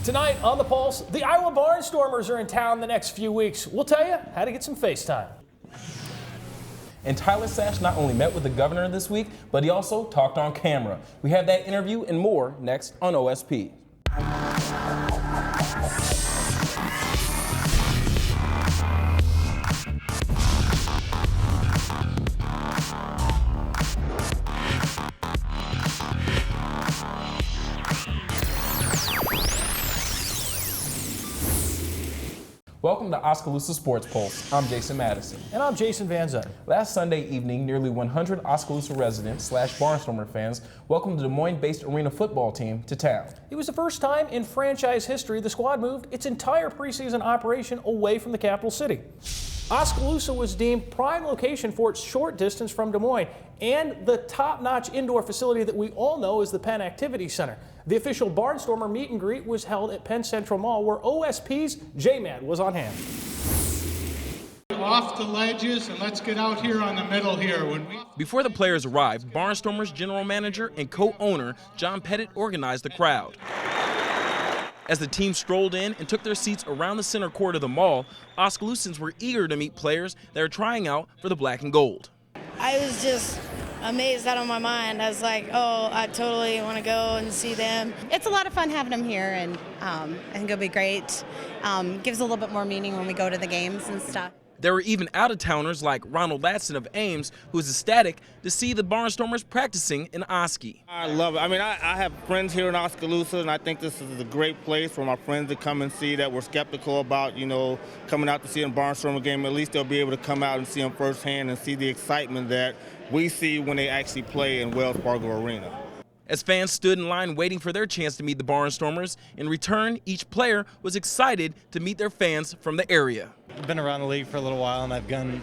Tonight on The Pulse, the Iowa Barnstormers are in town the next few weeks. We'll tell you how to get some FaceTime. And Tyler Sash not only met with the governor this week, but he also talked on camera. We have that interview and more next on OSP. Welcome to Oskaloosa Sports Pulse. I'm Jason Madison. And I'm Jason Van Zyl. Last Sunday evening, nearly 100 Oskaloosa residents / Barnstormer fans welcomed the Des Moines-based arena football team to town. It was the first time in franchise history the squad moved its entire preseason operation away from the capital city. Oskaloosa was deemed prime location for its short distance from Des Moines and the top-notch indoor facility that we all know as the Penn Activity Center. The official Barnstormer meet and greet was held at Penn Central Mall, where OSP's J-Mad was on hand. Off the ledges, and let's get out here on the middle here. Before the players arrived, Barnstormers general manager and co-owner John Pettit organized the crowd. As the team strolled in and took their seats around the center court of the mall, Oskaloosaans were eager to meet players that are trying out for the black and gold. I was just amazed out of my mind. I was like, oh, I totally want to go and see them. It's a lot of fun having them here, and I think it'll be great. Gives a little bit more meaning when we go to the games and stuff. There were even out-of-towners like Ronald Latson of Ames, who was ecstatic to see the Barnstormers practicing in Oski. I love it. I mean, I have friends here in Oskaloosa, and I think this is a great place for my friends to come and see that were skeptical about, coming out to see a Barnstormer game. At least they'll be able to come out and see them firsthand and see the excitement that we see when they actually play in Wells Fargo Arena. As fans stood in line waiting for their chance to meet the Barnstormers, in return, each player was excited to meet their fans from the area. I've been around the league for a little while, and I've gone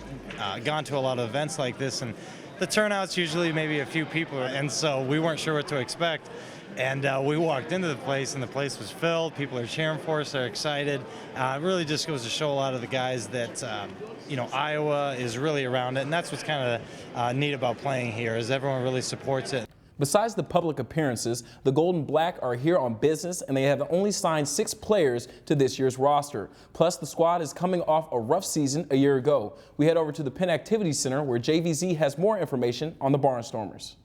to a lot of events like this, and the turnout's usually maybe a few people, and so we weren't sure what to expect. And we walked into the place, and the place was filled. People are cheering for us. They're excited. It really just goes to show a lot of the guys that, Iowa is really around it, and that's what's kind of neat about playing here, is everyone really supports it. Besides the public appearances, the Gold and Black are here on business, and they have only signed 6 players to this year's roster. Plus, the squad is coming off a rough season a year ago. We head over to the Penn Activity Center, where JVZ has more information on the Barnstormers.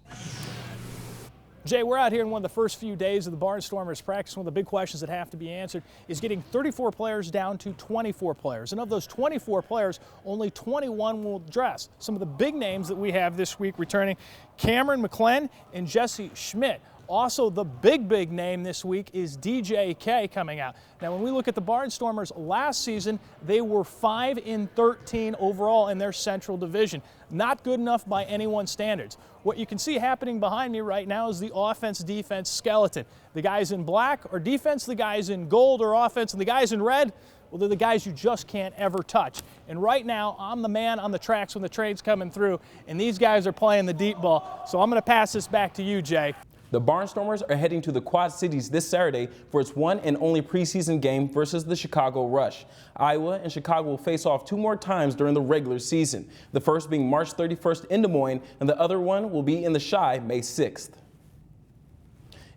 Jay, we're out here in one of the first few days of the Barnstormers practice. One of the big questions that have to be answered is getting 34 players down to 24 players. And of those 24 players, only 21 will dress. Some of the big names that we have this week returning, Cameron McClenn and Jesse Schmidt. Also, the big name this week is DJK coming out. Now, when we look at the Barnstormers last season, they were 5-13 overall in their Central Division. Not good enough by anyone's standards. What you can see happening behind me right now is the offense-defense skeleton. The guys in black are defense, the guys in gold are offense, and the guys in red, well, they're the guys you just can't ever touch. And right now, I'm the man on the tracks when the train's coming through, and these guys are playing the deep ball. So I'm going to pass this back to you, Jay. The Barnstormers are heading to the Quad Cities this Saturday for its one and only preseason game versus the Chicago Rush. Iowa and Chicago will face off 2 more times during the regular season, the first being March 31st in Des Moines, and the other one will be in the Chi May 6th.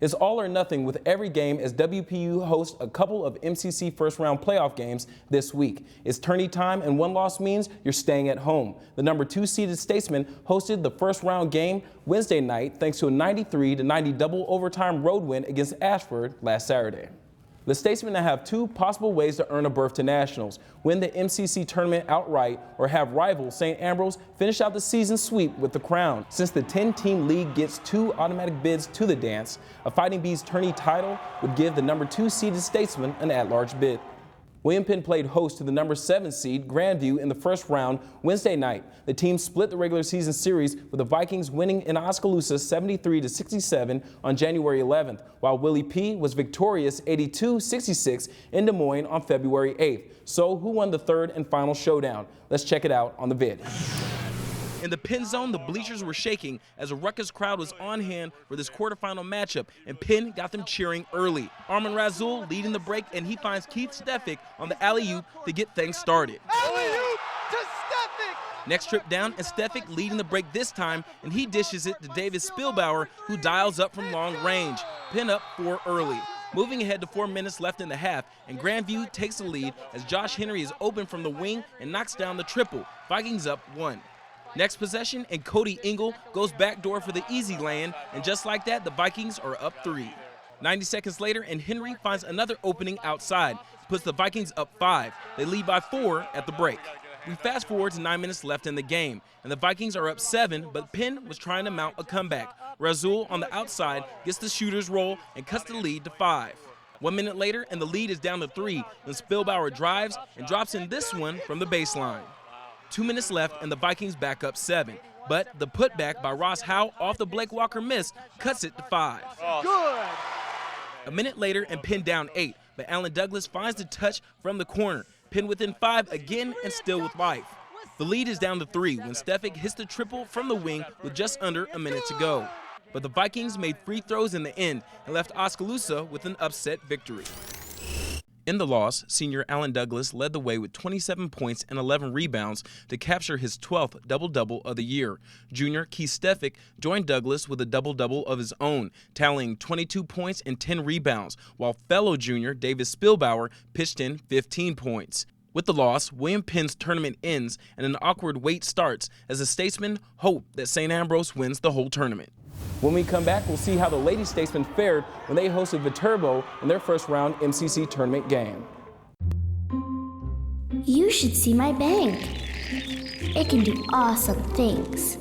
It's all or nothing with every game as WPU hosts a couple of MCC first-round playoff games this week. It's tourney time, and one loss means you're staying at home. The number 2 seeded Statesman hosted the first-round game Wednesday night thanks to a 93-90 double overtime road win against Ashford last Saturday. The Statesmen now have 2 possible ways to earn a berth to nationals: win the MCC tournament outright or have rival St. Ambrose finish out the season sweep with the crown. Since the 10-team league gets 2 automatic bids to the dance, a Fighting Bees tourney title would give the number 2 seeded Statesmen an at-large bid. William Penn played host to the number 7 seed Grandview in the first round Wednesday night. The team split the regular season series with the Vikings winning in Oskaloosa 73-67 on January 11th, while Willie P was victorious 82-66 in Des Moines on February 8th. So who won the third and final showdown? Let's check it out on the vid. In the Penn zone, the bleachers were shaking as a ruckus crowd was on hand for this quarterfinal matchup, and Penn got them cheering early. Armin Razul leading the break, and he finds Keith Stefik on the alley-oop to get things started. Alley-oop to Stefik! Next trip down, and Stefik leading the break this time, and he dishes it to Davis Spielbauer, who dials up from long range. Penn up 4 early. Moving ahead to 4 minutes left in the half, and Grandview takes the lead as Josh Henry is open from the wing and knocks down the triple. Vikings up 1. Next possession, and Cody Ingle goes backdoor for the easy land, and just like that, the Vikings are up 3. 90 seconds later, and Henry finds another opening outside, puts the Vikings up 5. They lead by 4 at the break. We fast forward to 9 minutes left in the game, and the Vikings are up 7, but Penn was trying to mount a comeback. Razul on the outside gets the shooter's roll and cuts the lead to 5. 1 minute later, and the lead is down to 3 when Spielbauer drives and drops in this one from the baseline. 2 minutes left, and the Vikings back up 7. But the putback by Ross Howe off the Blake Walker miss cuts it to 5. Good. A minute later, and Penn down 8, but Allen Douglas finds the touch from the corner. Penn within 5 again and still with life. The lead is down to 3 when Stefik hits the triple from the wing with just under a minute to go. But the Vikings made free throws in the end and left Oskaloosa with an upset victory. In the loss, senior Allen Douglas led the way with 27 points and 11 rebounds to capture his 12th double-double of the year. Junior Keith Stefik joined Douglas with a double-double of his own, tallying 22 points and 10 rebounds, while fellow junior Davis Spielbauer pitched in 15 points. With the loss, William Penn's tournament ends and an awkward wait starts as the Statesmen hope that St. Ambrose wins the whole tournament. When we come back, we'll see how the Lady Statesmen fared when they hosted Viterbo in their first-round MCC tournament game. You should see my bank. It can do awesome things.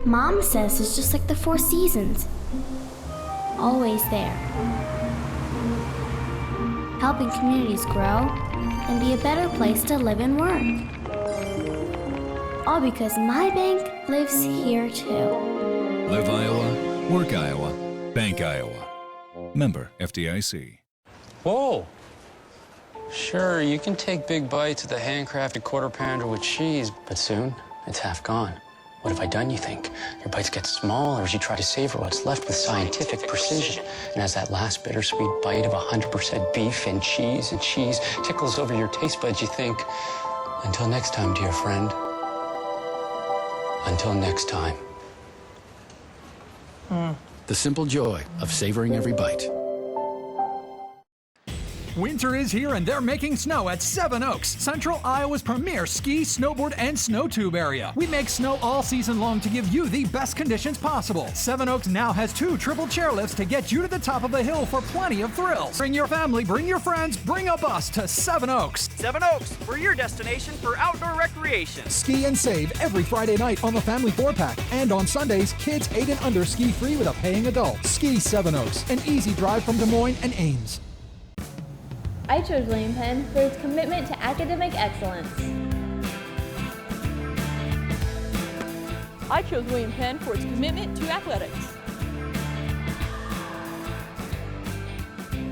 Mom says it's just like the Four Seasons. Always there. Helping communities grow and be a better place to live and work. All because my bank lives here too. Live Iowa, work Iowa, bank Iowa. Member FDIC. Whoa. Sure, you can take big bites of the handcrafted quarter pounder with cheese, but soon it's half gone. What have I done, you think? Your bites get smaller as you try to savor what's left with scientific precision. And as that last bittersweet bite of 100% beef and cheese tickles over your taste buds, you think, until next time, dear friend. Until next time. The simple joy of savoring every bite. Winter is here and they're making snow at Seven Oaks, Central Iowa's premier ski, snowboard, and snow tube area. We make snow all season long to give you the best conditions possible. Seven Oaks now has 2 triple chairlifts to get you to the top of the hill for plenty of thrills. Bring your family, bring your friends, bring a bus to Seven Oaks. Seven Oaks, we're your destination for outdoor recreation. Ski and save every Friday night on the Family 4-Pack. And on Sundays, kids 8 and under ski free with a paying adult. Ski Seven Oaks, an easy drive from Des Moines and Ames. I chose William Penn for its commitment to academic excellence. I chose William Penn for its commitment to athletics.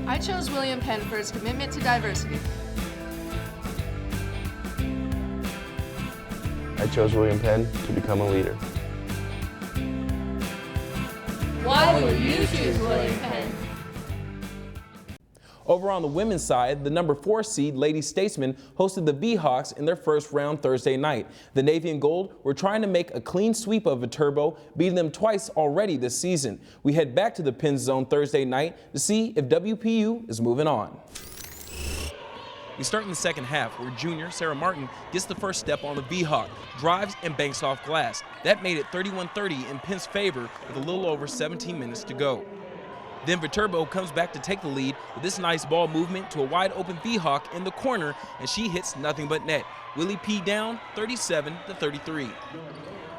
I chose William Penn for its commitment to diversity. I chose William Penn to become a leader. Why will you choose William Penn? Over on the women's side, the number 4 seed Lady Statesmen hosted the V-Hawks in their first round Thursday night. The Navy and Gold were trying to make a clean sweep of Viterbo, beating them twice already this season. We head back to the Penn Zone Thursday night to see if WPU is moving on. We start in the second half where junior Sarah Martin gets the first step on the V-Hawk, drives and banks off glass. That made it 31-30 in Penn's favor with a little over 17 minutes to go. Then Viterbo comes back to take the lead with this nice ball movement to a wide open V-Hawk in the corner, and she hits nothing but net. Willie P down 37-33.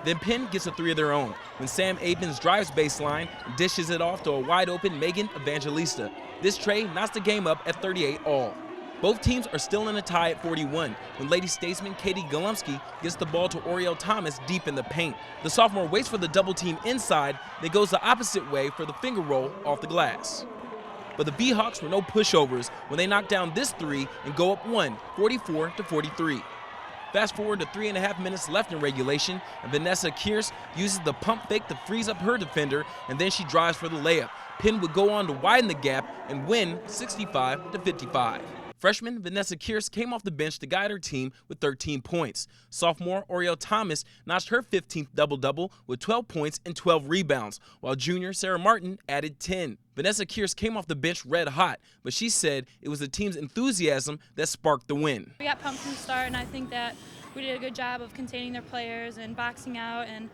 Then Penn gets a 3 of their own when Sam Abens drives baseline and dishes it off to a wide open Megan Evangelista. This tray knocks the game up at 38 all. Both teams are still in a tie at 41 when Lady Statesman Katie Golumsky gets the ball to Oriel Thomas deep in the paint. The sophomore waits for the double team inside, then goes the opposite way for the finger roll off the glass. But the V-Hawks were no pushovers when they knock down this 3 and go up 1, 44-43. Fast forward to 3.5 minutes left in regulation, and Vanessa Kearse uses the pump fake to freeze up her defender, and then she drives for the layup. Penn would go on to widen the gap and win 65-55. Freshman Vanessa Kearse came off the bench to guide her team with 13 points. Sophomore Oriel Thomas notched her 15th double-double with 12 points and 12 rebounds, while junior Sarah Martin added 10. Vanessa Kearse came off the bench red hot, but she said it was the team's enthusiasm that sparked the win. We got pumped from the start, and I think that we did a good job of containing their players and boxing out and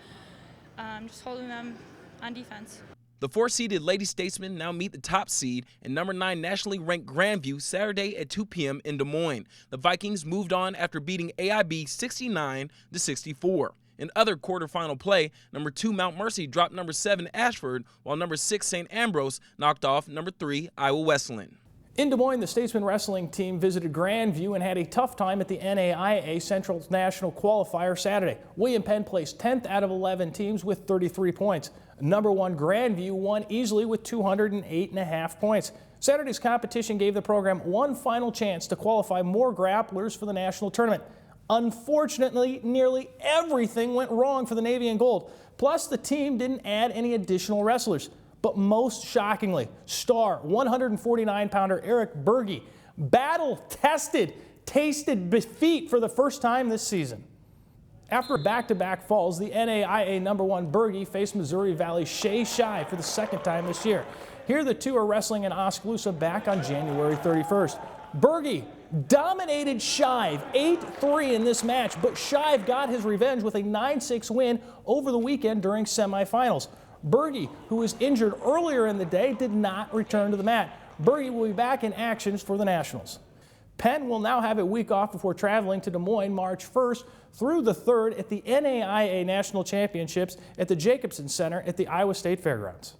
just holding them on defense. The 4-seeded Lady Statesmen now meet the top seed and number 9 nationally ranked Grandview Saturday at 2 p.m. in Des Moines. The Vikings moved on after beating AIB 69-64. In other quarterfinal play, number 2 Mount Mercy dropped number 7 Ashford, while number 6 St. Ambrose knocked off number 3 Iowa Wesleyan. In Des Moines, the Statesman wrestling team visited Grandview and had a tough time at the NAIA Central National Qualifier Saturday. William Penn placed 10th out of 11 teams with 33 points. Number 1 Grandview won easily with 208.5 points. Saturday's competition gave the program one final chance to qualify more grapplers for the national tournament. Unfortunately, nearly everything went wrong for the Navy and Gold. Plus, the team didn't add any additional wrestlers. But most shockingly, star 149-pounder Eric Berge battle-tested, tasted defeat for the first time this season. After back-to-back falls, the NAIA number 1 Berge faced Missouri Valley Shay Shive for the second time this year. Here the two are wrestling in Oskaloosa back on January 31st. Berge dominated Shive 8-3 in this match, but Shive got his revenge with a 9-6 win over the weekend during semifinals. Berge, who was injured earlier in the day, did not return to the mat. Berge will be back in action for the Nationals. Penn will now have a week off before traveling to Des Moines March 1st through the 3rd at the NAIA National Championships at the Jacobson Center at the Iowa State Fairgrounds.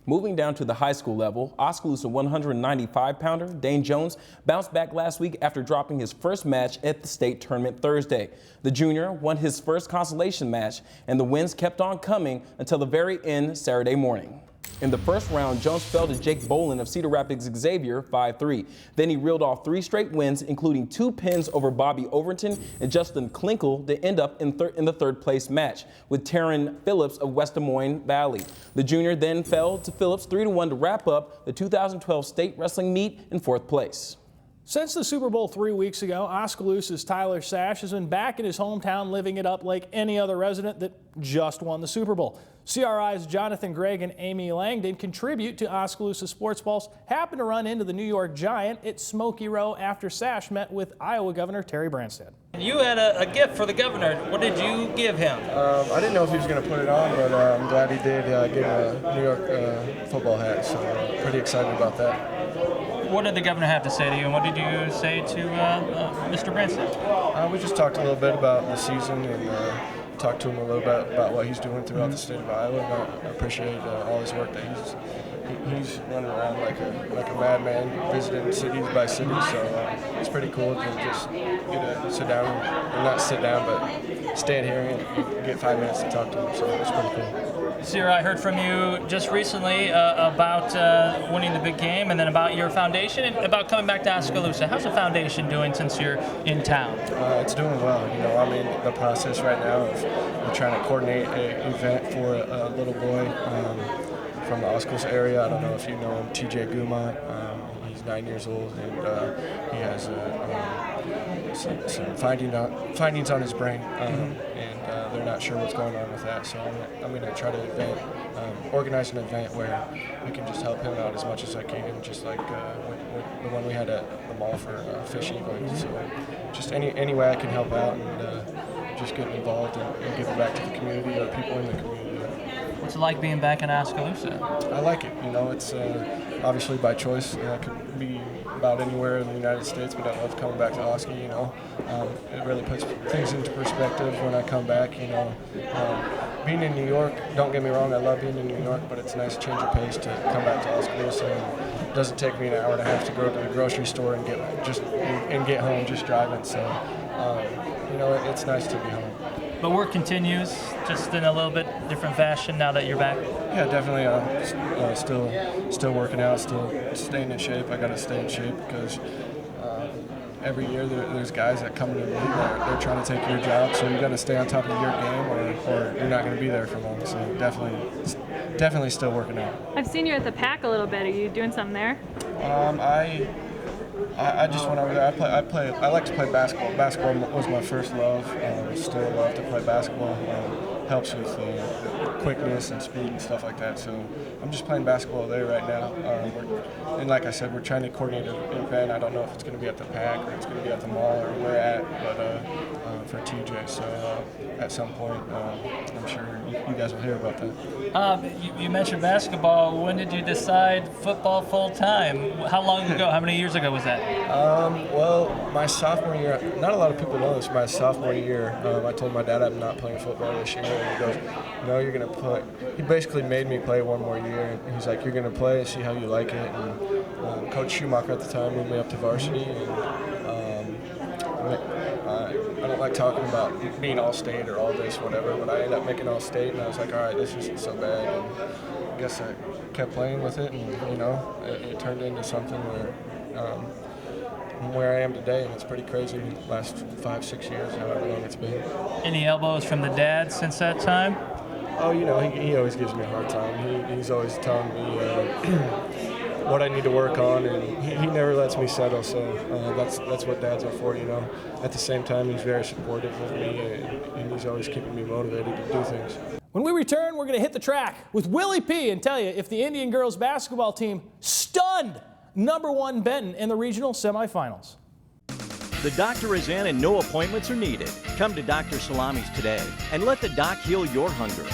Moving down to the high school level, Oskaloosa 195-pounder Dane Jones bounced back last week after dropping his first match at the state tournament Thursday. The junior won his first consolation match, and the wins kept on coming until the very end Saturday morning. In the first round, Jones fell to Jake Bolin of Cedar Rapids Xavier 5-3. Then he reeled off 3 straight wins, including 2 pins over Bobby Overton and Justin Klinkle to end up in the third place match with Taryn Phillips of West Des Moines Valley. The junior then fell to Phillips 3-1 to wrap up the 2012 state wrestling meet in 4th place. Since the Super Bowl 3 weeks ago, Oskaloosa's Tyler Sash has been back in his hometown living it up like any other resident that just won the Super Bowl. CRI's Jonathan Gregg and Amy Langdon contribute to Oskaloosa Sports Pulse happened to run into the New York Giant at Smoky Row after Sash met with Iowa Governor Terry Branstad. You had a gift for the governor. What did you give him? I didn't know if he was going to put it on, but I'm glad he did. Give him a New York football hat, so pretty excited about that. What did the governor have to say to you, and what did you say to Mr. Branstad? We just talked a little bit about the season and talked to him a little bit about what he's doing throughout the state of Iowa. And I appreciate all his work that he's running around like a madman, visiting cities by city. So it's pretty cool to just get to sit down, or not sit down, but stand here and get 5 minutes to talk to him. So it's pretty cool. Sierra, I heard from you just recently about winning the big game, and then about your foundation and about coming back to Oskaloosa. How's the foundation doing since you're in town? It's doing well. You know, I'm in the process right now of trying to coordinate an event for a little boy from the Oskaloosa area. I don't know if you know him, TJ Gumont. He's 9 years old, and he has some findings on his brain, and they're not sure what's going on with that. So I'm going to try to organize an event where we can just help him out as much as I can, just like the one we had at the mall for fish eagling. So just any way I can help out and just get involved and give it back to the community or people in the community. What's it like being back in Oskaloosa? I like it. You know, it's obviously by choice. I could be about anywhere in the United States, but I love coming back to Oski. You know, it really puts things into perspective when I come back. You know, being in New York, don't get me wrong, I love being in New York, but it's a nice change of pace to come back to Oskaloosa. And it doesn't take me an hour and a half to go to the grocery store and get home just driving. So, you know, it's nice to be home. But work continues, just in a little bit different fashion now that you're back. Yeah, definitely. Still working out, still staying in shape. I got to stay in shape because every year there's guys that come in the league that they're trying to take your job. So you got to stay on top of your game, or you're not going to be there for long. So definitely still working out. I've seen you at the Pack a little bit. Are you doing something there? I just went over there. I like to play basketball. Basketball was my first love. Still love to play basketball. Helps with quickness and speed and stuff like that. So I'm just playing basketball there right now. And like I said, we're trying to coordinate an event. I don't know if it's going to be at the Pack or it's going to be at the mall or where at, but for TJ. So at some point, I'm sure you guys will hear about that. You mentioned basketball. When did you decide football full time? How long ago? How many years ago was that? Well, my sophomore year. Not a lot of people know this. My sophomore year, I told my dad I'm not playing football this year. And he goes, "No, you're going to play." He basically made me play one more year. And he's like, "You're going to play and see how you like it." And Coach Schumacher at the time moved me up to varsity. And I don't like talking about being all-state or all this, whatever, but I ended up making all-state, and I was like, all right, this isn't so bad. And I guess I kept playing with it, and it turned into something where I am today, and it's pretty crazy. The last 5-6 years, however long it's been. Any elbows from the dad since that time? Oh, he always gives me a hard time. He's always telling me what I need to work on, and he never lets me settle. So that's what dads are for, At the same time, he's very supportive of me, and he's always keeping me motivated to do things. When we return, we're going to hit the track with Willie P. and tell you if the Indian girls basketball team stunned #1 Benton in the regional semifinals. The doctor is in and no appointments are needed. Come to Dr. Salami's today and let the doc heal your hunger.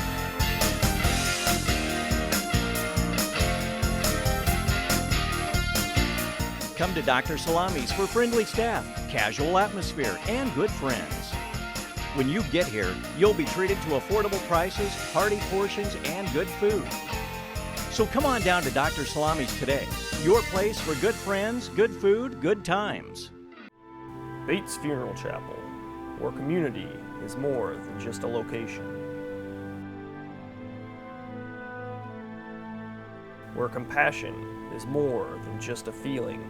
Come to Dr. Salami's for friendly staff, casual atmosphere, and good friends. When you get here, you'll be treated to affordable prices, hearty portions, and good food. So come on down to Dr. Salami's today, your place for good friends, good food, good times. Bates Funeral Chapel, where community is more than just a location. Where compassion is more than just a feeling.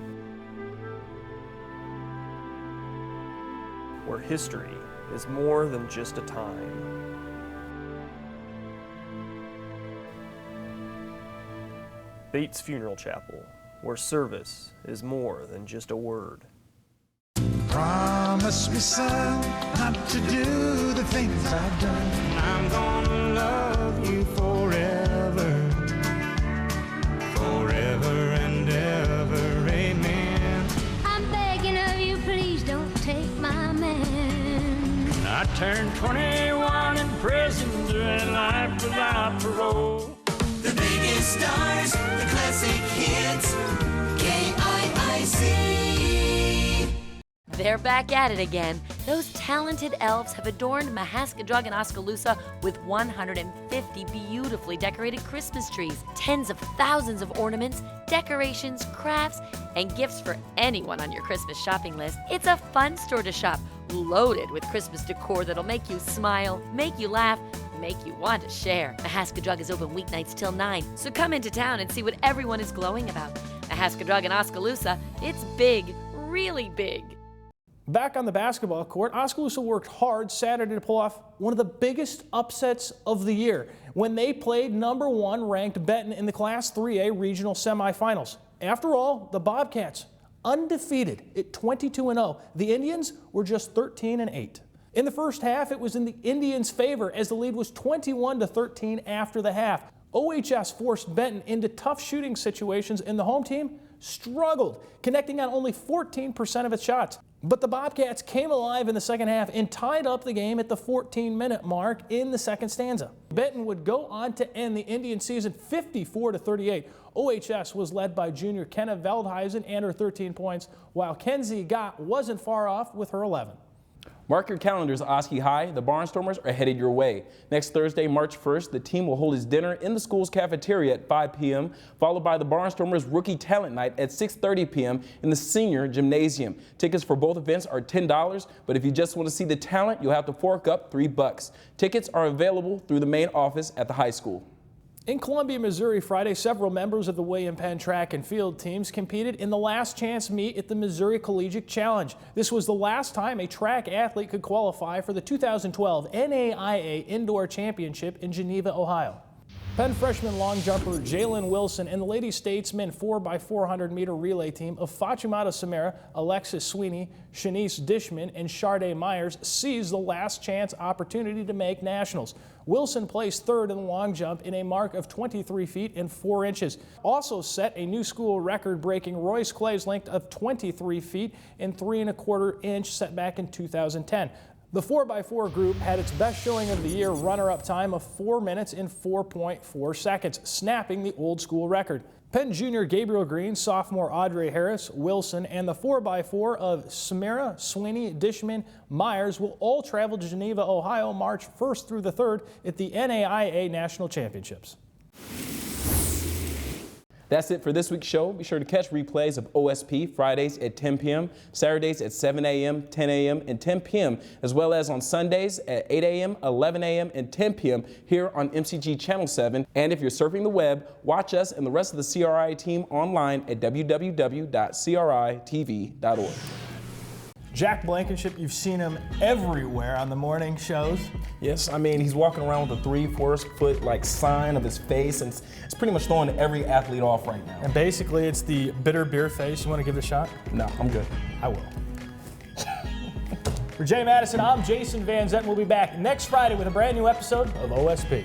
Where history is more than just a time. Bates Funeral Chapel, where service is more than just a word. Promise me, son, not to do the things I've done. I'm gonna love you forever, forever and ever, amen. I'm begging of you, please don't take my man. I turned 21 in prison, doing life without parole. The biggest stars, the classic hits, KIIC. They're back at it again. Those talented elves have adorned Mahaskadrug and Oskaloosa with 150 beautifully decorated Christmas trees, tens of thousands of ornaments, decorations, crafts, and gifts for anyone on your Christmas shopping list. It's a fun store to shop, loaded with Christmas decor that'll make you smile, make you laugh, make you want to share. Mahaskadrug is open weeknights till 9, so come into town and see what everyone is glowing about. Mahaskadrug and Oskaloosa, it's big, really big. Back on the basketball court, Oskaloosa worked hard Saturday to pull off one of the biggest upsets of the year when they played #1 ranked Benton in the Class 3A regional semifinals. After all, the Bobcats, undefeated at 22-0. The Indians were just 13-8. In the first half, it was in the Indians' favor as the lead was 21-13 after the half. OHS forced Benton into tough shooting situations, and the home team struggled, connecting on only 14% of its shots. But the Bobcats came alive in the second half and tied up the game at the 14-minute mark in the second stanza. Benton would go on to end the Indian season 54-38. OHS was led by junior Kenna Veldhuizen and her 13 points, while Kenzie Gott wasn't far off with her 11. Mark your calendars, Oski High. The Barnstormers are headed your way. Next Thursday, March 1st, the team will hold its dinner in the school's cafeteria at 5 p.m., followed by the Barnstormers Rookie Talent Night at 6:30 p.m. in the senior gymnasium. Tickets for both events are $10, but if you just want to see the talent, you'll have to fork up $3. Tickets are available through the main office at the high school. In Columbia, Missouri, Friday, several members of the William Penn track and field teams competed in the last chance meet at the Missouri Collegiate Challenge. This was the last time a track athlete could qualify for the 2012 NAIA Indoor Championship in Geneva, Ohio. Penn freshman long jumper Jalen Wilson and the Lady Statesmen 4x400 meter relay team of Fatimata Samara, Alexis Sweeney, Shanice Dishman, and Sharday Myers seized the last chance opportunity to make nationals. Wilson placed third in the long jump in a mark of 23 feet and 4 inches. Also set a new school record breaking Royce Clay's length of 23 feet and 3 1/4 inch set back in 2010. The 4x4 group had its best showing of the year runner-up time of 4 minutes and 4.4 seconds, snapping the old school record. Penn junior Gabriel Green, sophomore Audrey Harris, Wilson, and the 4x4 of Samara, Sweeney, Dishman, Myers will all travel to Geneva, Ohio, March 1st through the 3rd at the NAIA National Championships. That's it for this week's show. Be sure to catch replays of OSP Fridays at 10 p.m., Saturdays at 7 a.m., 10 a.m., and 10 p.m., as well as on Sundays at 8 a.m., 11 a.m., and 10 p.m. here on MCG Channel 7. And if you're surfing the web, watch us and the rest of the CRI team online at www.critv.org. Jack Blankenship, you've seen him everywhere on the morning shows. Yes, I mean, he's walking around with a 3-4 foot like sign of his face, and it's pretty much throwing every athlete off right now. And basically, it's the bitter beer face. You want to give it a shot? No, I'm good. I will. For Jay Madison, I'm Jason Van Zetten. We'll be back next Friday with a brand new episode of OSP.